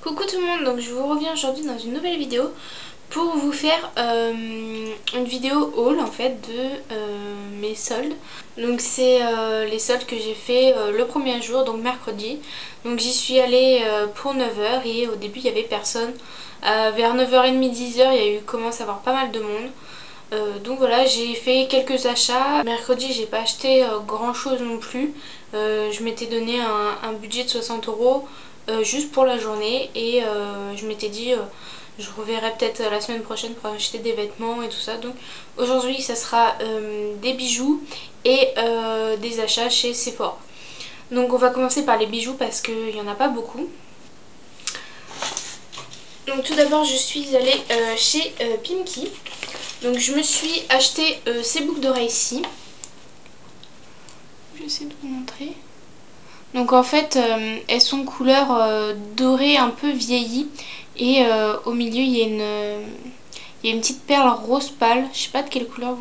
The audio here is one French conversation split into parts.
Coucou tout le monde, donc je vous reviens aujourd'hui dans une nouvelle vidéo pour vous faire une vidéo haul en fait de mes soldes. Donc c'est les soldes que j'ai fait le premier jour, donc mercredi. Donc j'y suis allée pour 9 h et au début il n'y avait personne. Vers 9 h 30, 10 h il y a eu commence à avoir pas mal de monde. Donc voilà, j'ai fait quelques achats. Mercredi j'ai pas acheté grand chose non plus. Je m'étais donné un budget de 60 € juste pour la journée et je m'étais dit je reverrai peut-être la semaine prochaine pour acheter des vêtements et tout ça. Donc aujourd'hui ça sera des bijoux et des achats chez Sephora. Donc on va commencer par les bijoux parce qu'il n'y en a pas beaucoup. Donc tout d'abord je suis allée chez Pimki. Donc je me suis acheté ces boucles d'oreilles-ci. Je vais essayer de vous montrer. Donc en fait elles sont couleur dorée un peu vieillie et au milieu il y a une petite perle rose pâle. Je sais pas de quelle couleur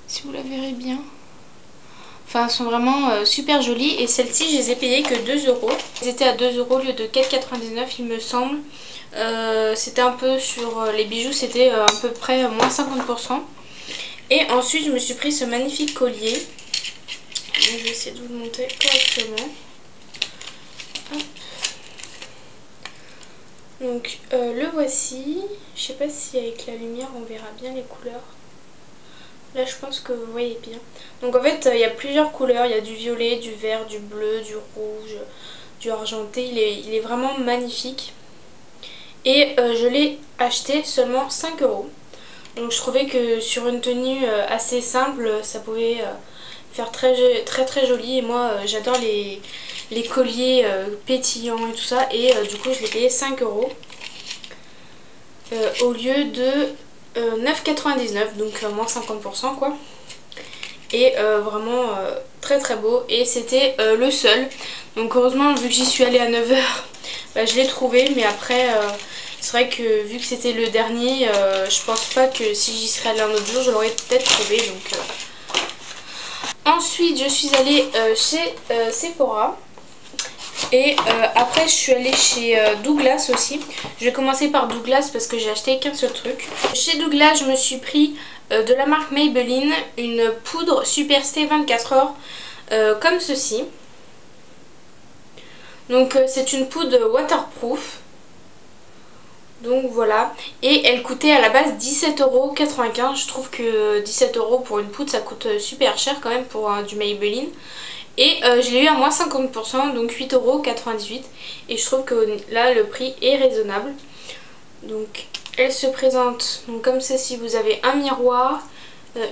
si vous la verrez bien. Enfin elles sont vraiment super jolies et celles-ci je les ai payées que 2 €. Elles étaient à 2 € au lieu de 4,99 il me semble. C'était un peu sur les bijoux, c'était à peu près moins 50%. Et ensuite je me suis pris ce magnifique collier. Donc, je vais essayer de vous le montrer correctement. Hop. Donc le voici. Je sais pas si avec la lumière on verra bien les couleurs. Là je pense que vous voyez bien. Donc en fait il y a plusieurs couleurs. Il y a du violet, du vert, du bleu, du rouge, du argenté. Il est vraiment magnifique. Et je l'ai acheté seulement 5 €. Donc je trouvais que sur une tenue assez simple ça pouvait faire très joli. Et moi j'adore les colliers pétillants et tout ça. Et du coup je l'ai payé 5 € au lieu de 9,99 €, donc moins 50% quoi. Et vraiment très beau. Et c'était le seul. Donc heureusement vu que j'y suis allée à 9 h, bah, je l'ai trouvé. Mais après c'est vrai que vu que c'était le dernier, je pense pas que si j'y serais allée un autre jour je l'aurais peut-être trouvé. Donc ensuite je suis allée chez Sephora. Et après je suis allée chez Douglas aussi. Je vais commencer par Douglas parce que j'ai acheté qu'un seul truc. Chez Douglas je me suis pris de la marque Maybelline une poudre Super Stay 24 heures comme ceci. Donc c'est une poudre waterproof. Donc voilà, et elle coûtait à la base 17,95 €. Je trouve que 17 € pour une poudre ça coûte super cher quand même pour du Maybelline. Et je l'ai eu à moins 50%, donc 8,98 €. Et je trouve que là le prix est raisonnable. Donc elle se présente donc comme ceci. Vous avez un miroir,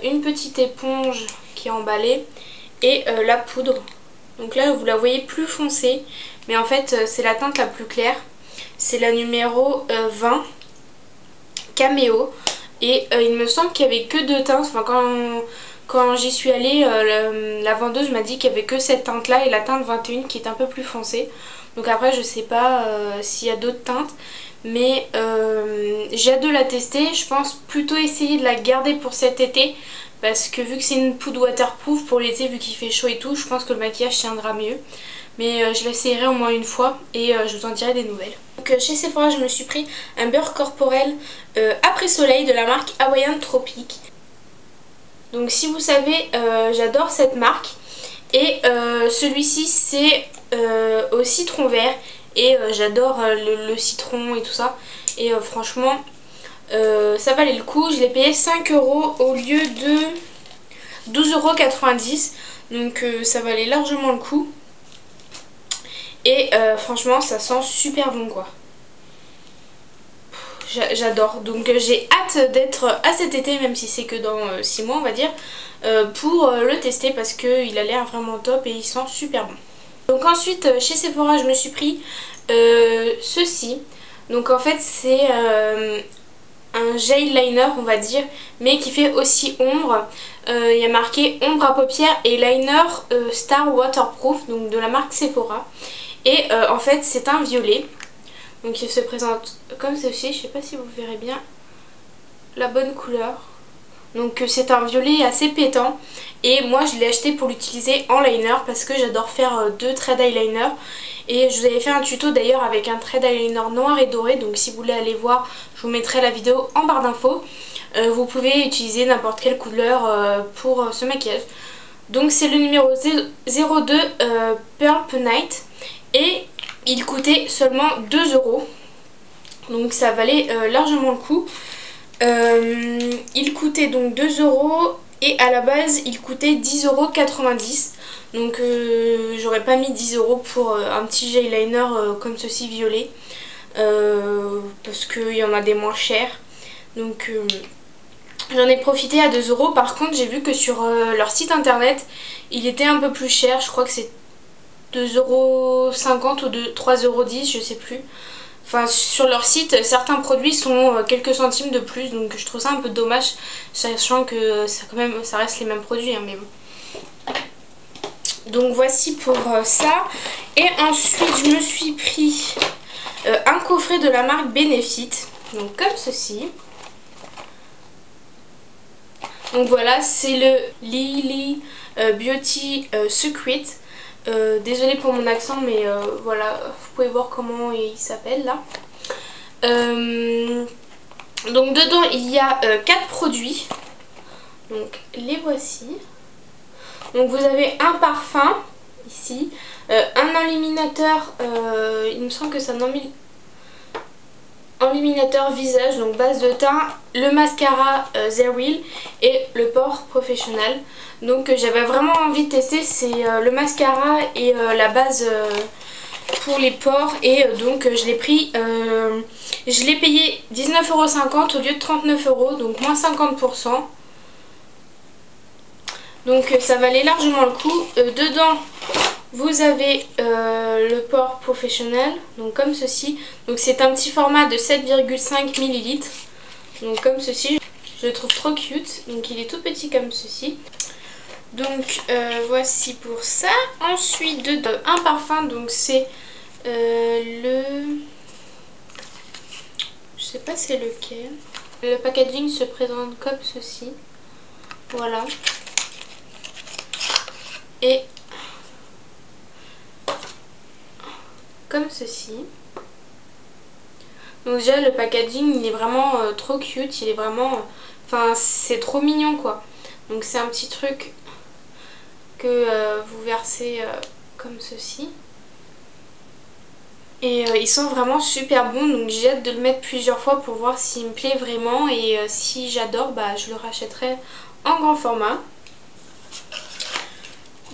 une petite éponge qui est emballée et la poudre. Donc là vous la voyez plus foncée, mais en fait c'est la teinte la plus claire. C'est la numéro 20 Cameo. Et il me semble qu'il n'y avait que 2 teintes. Enfin quand j'y suis allée, la vendeuse m'a dit qu'il n'y avait que cette teinte là et la teinte 21 qui est un peu plus foncée. Donc après je sais pas s'il y a d'autres teintes. Mais j'ai hâte de la tester. Je pense plutôt essayer de la garder pour cet été. Parce que vu que c'est une poudre waterproof pour l'été, vu qu'il fait chaud et tout, je pense que le maquillage tiendra mieux. Mais je l'essayerai au moins une fois et je vous en dirai des nouvelles. Donc chez Sephora je me suis pris un beurre corporel après soleil de la marque Hawaiian Tropic. Donc si vous savez j'adore cette marque. Et celui-ci c'est au citron vert. Et j'adore le citron et tout ça. Et franchement ça valait le coup. Je l'ai payé 5 € au lieu de 12,90 €. Donc ça valait largement le coup. Et franchement ça sent super bon quoi. J'adore. Donc j'ai hâte d'être à cet été, même si c'est que dans 6 mois on va dire, pour le tester parce qu'il a l'air vraiment top et il sent super bon. Donc ensuite chez Sephora je me suis pris ceci. Donc en fait c'est un gel liner on va dire, mais qui fait aussi ombre. Il y a marqué ombre à paupières et liner Star Waterproof, donc de la marque Sephora. Et en fait c'est un violet. Donc il se présente comme ceci. Je sais pas si vous verrez bien la bonne couleur. Donc c'est un violet assez pétant. Et moi je l'ai acheté pour l'utiliser en liner parce que j'adore faire 2 traits d'eyeliner. Et je vous avais fait un tuto d'ailleurs avec un trait d'eyeliner noir et doré. Donc si vous voulez aller voir, je vous mettrai la vidéo en barre d'infos. Vous pouvez utiliser n'importe quelle couleur pour ce maquillage. Donc c'est le numéro 02 Purple Night. Et il coûtait seulement 2 €. Donc ça valait largement le coup. Il coûtait donc 2 € et à la base il coûtait 10,90 €. Donc j'aurais pas mis 10 € pour un petit eyeliner comme ceci violet. Parce qu'il y en a des moins chers. Donc j'en ai profité à 2 €. Par contre j'ai vu que sur leur site internet il était un peu plus cher. Je crois que c'est 2,50 € ou 3,10 € je sais plus. Enfin sur leur site certains produits sont quelques centimes de plus, donc je trouve ça un peu dommage, sachant que ça reste les mêmes produits hein, mais bon. Donc voici pour ça. Et ensuite je me suis pris un coffret de la marque Benefit, donc comme ceci. Donc voilà, c'est le Lily Beauty Secret. Désolée pour mon accent, mais voilà, vous pouvez voir comment il s'appelle là. Donc dedans il y a 4 produits. Donc les voici. Donc vous avez un parfum ici, un enluminateur, il me semble que c'est un enluminateur visage, donc base de teint, le mascara Zerwheel et le pore professionnel. Donc j'avais vraiment envie de tester, c'est le mascara et la base pour les pores. Et donc je l'ai pris, je l'ai payé 19,50 € au lieu de 39 €, donc moins 50%. Donc ça valait largement le coup. Dedans vous avez le pore professionnel, donc comme ceci. Donc c'est un petit format de 7,5 ml. Donc comme ceci, je le trouve trop cute. Donc il est tout petit comme ceci. Donc voici pour ça. Ensuite un parfum, donc c'est le... je sais pas c'est lequel. Le packaging se présente comme ceci. Voilà. Et comme ceci. Donc déjà le packaging il est vraiment trop cute, il est vraiment... enfin c'est trop mignon quoi. Donc c'est un petit truc que vous versez comme ceci. Et ils sont vraiment super bons, donc j'ai hâte de le mettre plusieurs fois pour voir s'il me plaît vraiment. Et si j'adore, bah je le rachèterai en grand format.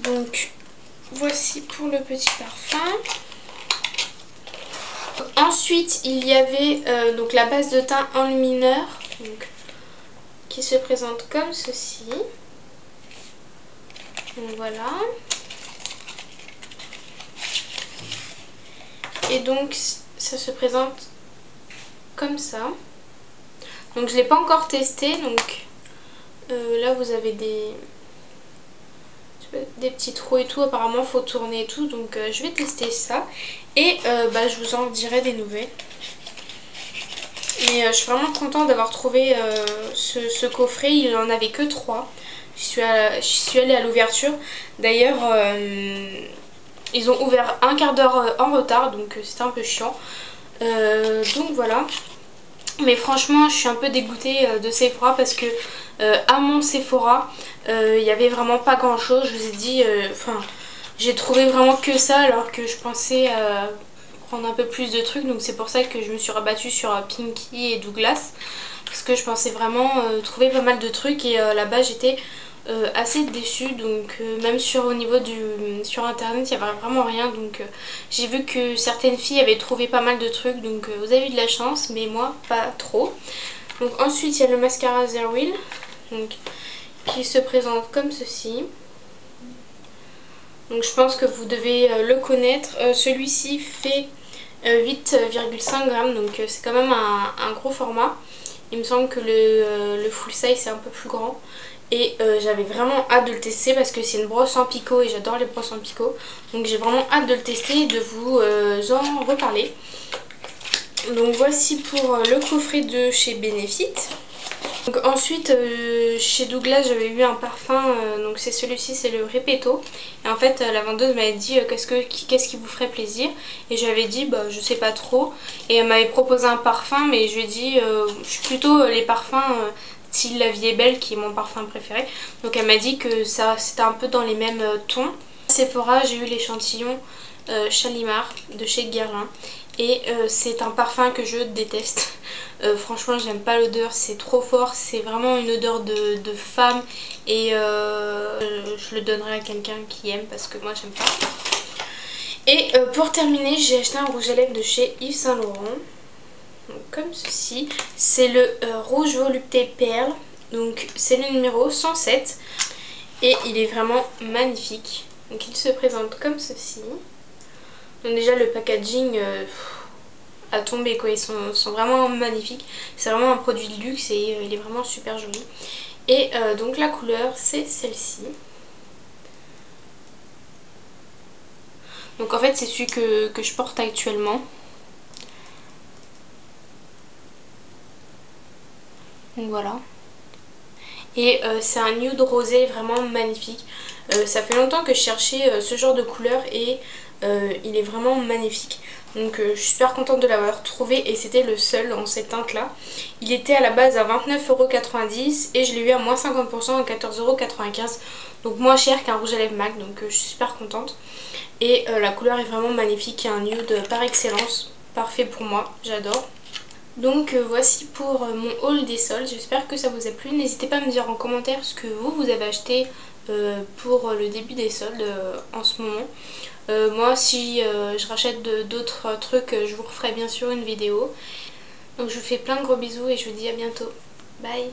Donc voici pour le petit parfum. Ensuite il y avait donc la base de teint enlumineur, donc, qui se présente comme ceci. Donc voilà. Et donc ça se présente comme ça. Donc je ne l'ai pas encore testé, donc là vous avez des petits trous et tout, apparemment faut tourner et tout, donc je vais tester ça et bah, je vous en dirai des nouvelles. Mais je suis vraiment contente d'avoir trouvé ce coffret, il n'en avait que 3. Je suis allée à l'ouverture, d'ailleurs ils ont ouvert un quart d'heure en retard, donc c'était un peu chiant. Donc voilà. Mais franchement je suis un peu dégoûtée de Sephora parce que à mon Sephora il n'y avait vraiment pas grand chose. Je vous ai dit, j'ai trouvé vraiment que ça alors que je pensais prendre un peu plus de trucs. Donc c'est pour ça que je me suis rabattue sur Pinky et Douglas, parce que je pensais vraiment trouver pas mal de trucs et là-bas j'étais assez déçue. Donc même sur internet il n'y avait vraiment rien. Donc j'ai vu que certaines filles avaient trouvé pas mal de trucs, donc vous avez eu de la chance, mais moi pas trop. Donc ensuite il y a le mascara Zerwheel, donc qui se présente comme ceci. Donc je pense que vous devez le connaître. Celui-ci fait 8,5 grammes, donc c'est quand même un gros format. Il me semble que le full size c'est un peu plus grand. Et j'avais vraiment hâte de le tester parce que c'est une brosse en picot et j'adore les brosses en picot. Donc j'ai vraiment hâte de le tester et de vous en reparler. Donc voici pour le coffret de chez Benefit. Donc ensuite chez Douglas j'avais eu un parfum, donc c'est celui-ci, c'est le Repetto. Et en fait la vendeuse m'avait dit qu'est-ce qui vous ferait plaisir. Et j'avais dit bah je sais pas trop. Et elle m'avait proposé un parfum, mais je lui ai dit je suis plutôt les parfums style La Vie est Belle qui est mon parfum préféré. Donc elle m'a dit que ça c'était un peu dans les mêmes tons. À Sephora j'ai eu l'échantillon Shalimar de chez Guerlain. Et c'est un parfum que je déteste. Franchement j'aime pas l'odeur, c'est trop fort, c'est vraiment une odeur de femme. Et je le donnerai à quelqu'un qui aime parce que moi j'aime pas. Et pour terminer j'ai acheté un rouge à lèvres de chez Yves Saint Laurent. Donc, comme ceci. C'est le rouge volupté perle. Donc c'est le numéro 107. Et il est vraiment magnifique. Donc il se présente comme ceci. Donc déjà le packaging a tombé quoi, ils sont vraiment magnifiques. C'est vraiment un produit de luxe et il est vraiment super joli. Et donc la couleur c'est celle-ci. Donc en fait c'est celui que je porte actuellement. Donc voilà. Et c'est un nude rosé vraiment magnifique. Ça fait longtemps que je cherchais ce genre de couleur et il est vraiment magnifique. Donc je suis super contente de l'avoir trouvé et c'était le seul en cette teinte là. Il était à la base à 29,90 € et je l'ai eu à moins 50% à 14,95 €. Donc moins cher qu'un rouge à lèvres MAC, donc je suis super contente. Et la couleur est vraiment magnifique, il y a un nude par excellence, parfait pour moi, j'adore. Donc voici pour mon haul des soldes, j'espère que ça vous a plu. N'hésitez pas à me dire en commentaire ce que vous avez acheté pour le début des soldes en ce moment. Moi si je rachète d'autres trucs, je vous referai bien sûr une vidéo. Donc je vous fais plein de gros bisous et je vous dis à bientôt. Bye!